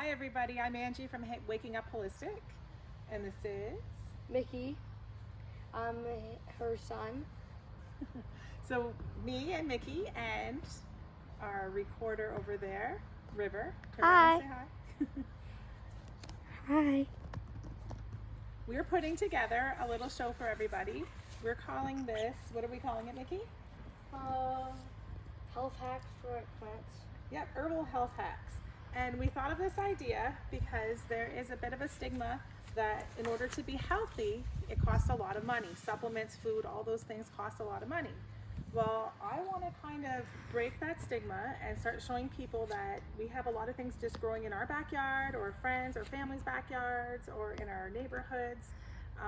Hi everybody, I'm Angie from Waking Up Holistic, and this is Mickey. I'm her son. so me and Mickey and our recorder over there, River. Hi. Say hi. Hi. We're putting together a little show for everybody. We're calling this, what are we calling it, Mickey? Health hacks for plants. Yep, herbal health hacks. And we thought of this idea because there is a bit of a stigma that in order to be healthy, it costs a lot of money. Supplements, food, all those things cost a lot of money. Well, I want to kind of break that stigma and start showing people that we have a lot of things just growing in our backyard or friends or family's backyards or in our neighborhoods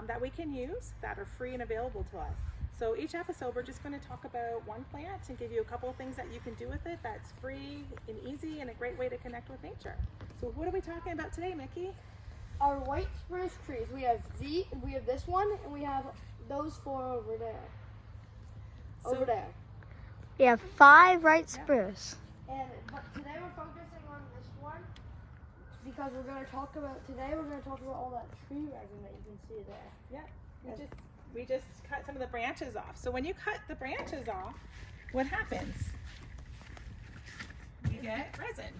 that we can use that are free and available to us. So each episode we're just going to talk about one plant and give you a couple of things that you can do with it that's free and easy and a great way to connect with nature. So what are we talking about today, Mickey? Our white spruce trees. We have this one, and we have those four over there. Over there. We have 5 white spruce. But today we're focusing on this one because we're going to talk about all that tree resin that you can see there. Yeah. We just cut some of the branches off. So when you cut the branches off, what happens? You get resin.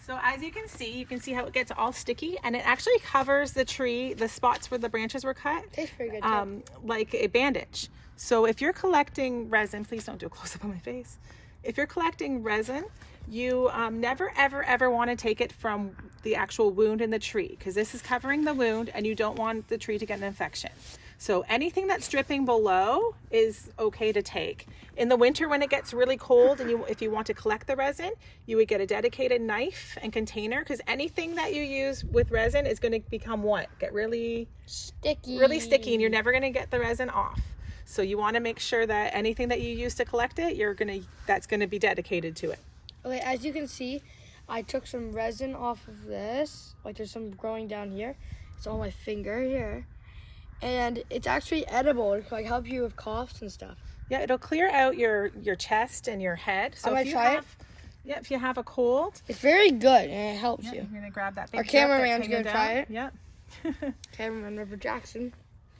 So as you can see how it gets all sticky, and it actually covers the tree, the spots where the branches were cut, Tastes pretty good too. like a bandage. So if you're collecting resin, please don't do a close-up on my face. If you're collecting resin, you never, ever want to take it from the actual wound in the tree, because this is covering the wound and you don't want the tree to get an infection. So anything that's dripping below is okay to take. In the winter when it gets really cold and if you want to collect the resin, you would get a dedicated knife and container, because anything that you use with resin is going to become what? Get really sticky. Really sticky, and you're never going to get the resin off. So you want to make sure that anything that you use to collect it, that's going to be dedicated to it. Okay, as you can see, I took some resin off of this. Like there's some growing down here. It's on my finger here. And it's actually edible. It can like help you with coughs and stuff. Yeah, it'll clear out your chest and your head. So I'm gonna try it. Yeah, if you have a cold, it's very good and it helps you. You're gonna grab that big. Our cameraman's gonna try it. Yep. Cameraman River Jackson.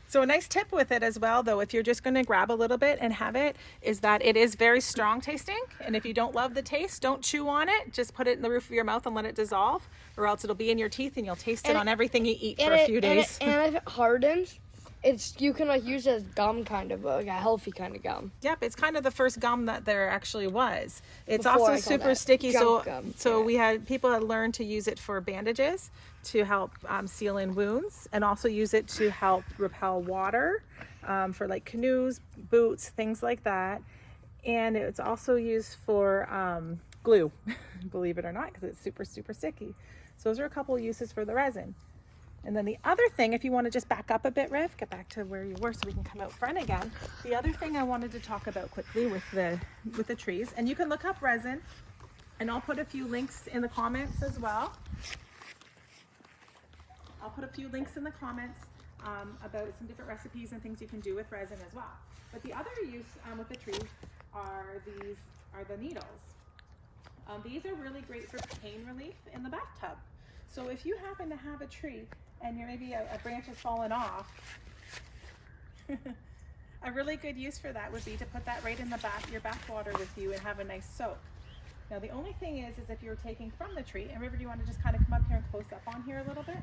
So a nice tip with it as well, though, if you're just going to grab a little bit and have it, is that it is very strong tasting. And if you don't love the taste, don't chew on it. Just put it in the roof of your mouth and let it dissolve, or else it'll be in your teeth and you'll taste it on everything you eat for a few days. And if it hardens, you can like use it as gum, kind of like a healthy kind of gum. Yep, it's kind of the first gum that there actually was. It's Before also super sticky, so gum. we had people had learned to use it for bandages to help seal in wounds, and also use it to help repel water for like canoes, boots, things like that. And it's also used for glue, believe it or not, because it's super sticky. So those are a couple of uses for the resin. And then the other thing, if you want to just back up a bit, Riv, get back to where you were so we can come out front again. The other thing I wanted to talk about quickly with the trees, and you can look up resin, and I'll put a few links in the comments as well. I'll put a few links in the comments about some different recipes and things you can do with resin as well. But the other use with the trees are the needles. These are really great for pain relief in the bathtub. So if you happen to have a tree and maybe a branch has fallen off, a really good use for that would be to put that right in your bath water with you and have a nice soak. Now the only thing is if you're taking from the tree, and River, do you want to just kind of come up here and close up on here a little bit?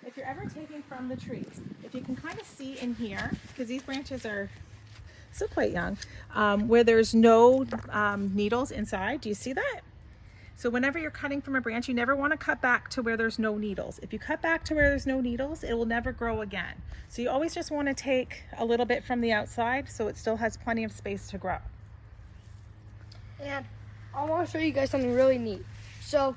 If you're ever taking from the trees, if you can kind of see in here, because these branches are still quite young, where there's no needles inside, do you see that? So whenever you're cutting from a branch, you never want to cut back to where there's no needles. If you cut back to where there's no needles, it will never grow again. So you always just want to take a little bit from the outside so it still has plenty of space to grow. And I want to show you guys something really neat. So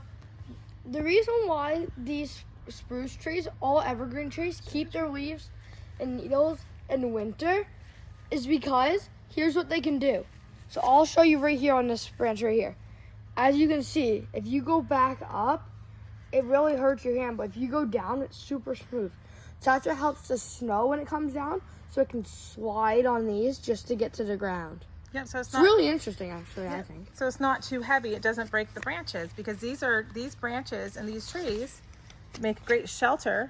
the reason why these spruce trees, all evergreen trees, keep their leaves and needles in winter is because here's what they can do. So I'll show you right here on this branch right here. As you can see, if you go back up, it really hurts your hand, but if you go down, it's super smooth. So that's what helps the snow when it comes down, so it can slide on these just to get to the ground. Yeah, so it's It's not really interesting, actually, I think. so it's not too heavy. It doesn't break the branches because these branches and these trees make great shelter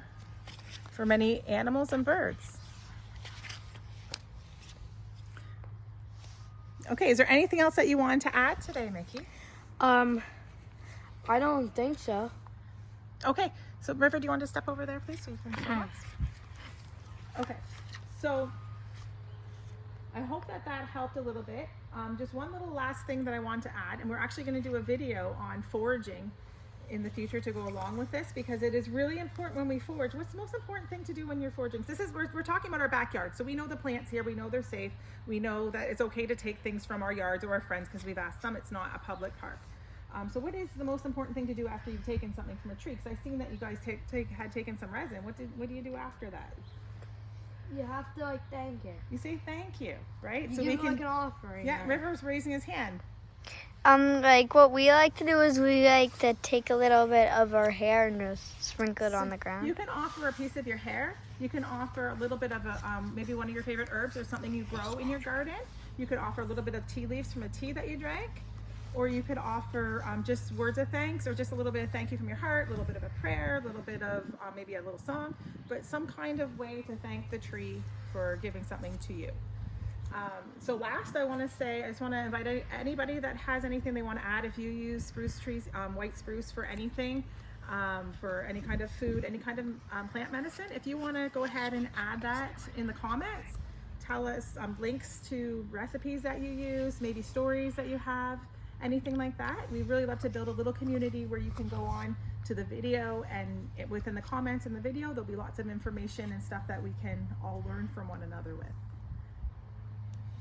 for many animals and birds. Okay, is there anything else that you wanted to add today, Mickey? I don't think so. Okay, so River, do you want to step over there, please, so you can show us? Okay, so I hope that helped a little bit. Just one little last thing that I want to add, and we're actually going to do a video on foraging in the future to go along with this, because it is really important when we forage. What's the most important thing to do when you're foraging? We're talking about our backyard, so we know the plants here, we know they're safe, we know that it's okay to take things from our yards or our friends because we've asked them. It's not a public park. So what is the most important thing to do after you've taken something from a tree? Because I've seen that you guys had taken some resin. What do you do after that? You have to like thank it. You say thank you, right? You so give we it can like an offering. Yeah, River's raising his hand. Like what we like to do is we like to take a little bit of our hair and just sprinkle it on the ground. You can offer a piece of your hair. You can offer a little bit of maybe one of your favorite herbs or something you grow in your garden. You could offer a little bit of tea leaves from a tea that you drank. Or you could offer just words of thanks, or just a little bit of thank you from your heart, a little bit of a prayer, a little bit of maybe a little song, but some kind of way to thank the tree for giving something to you. So last, I just want to invite anybody that has anything they want to add. If you use spruce trees, white spruce for anything, for any kind of food, any kind of plant medicine, if you want to go ahead and add that in the comments, tell us links to recipes that you use, maybe stories that you have, anything like that. We really love to build a little community where you can go on to the video, and within the comments in the video, there'll be lots of information and stuff that we can all learn from one another with.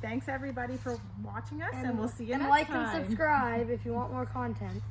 Thanks everybody for watching us, and we'll see you next like time. and subscribe if you want more content.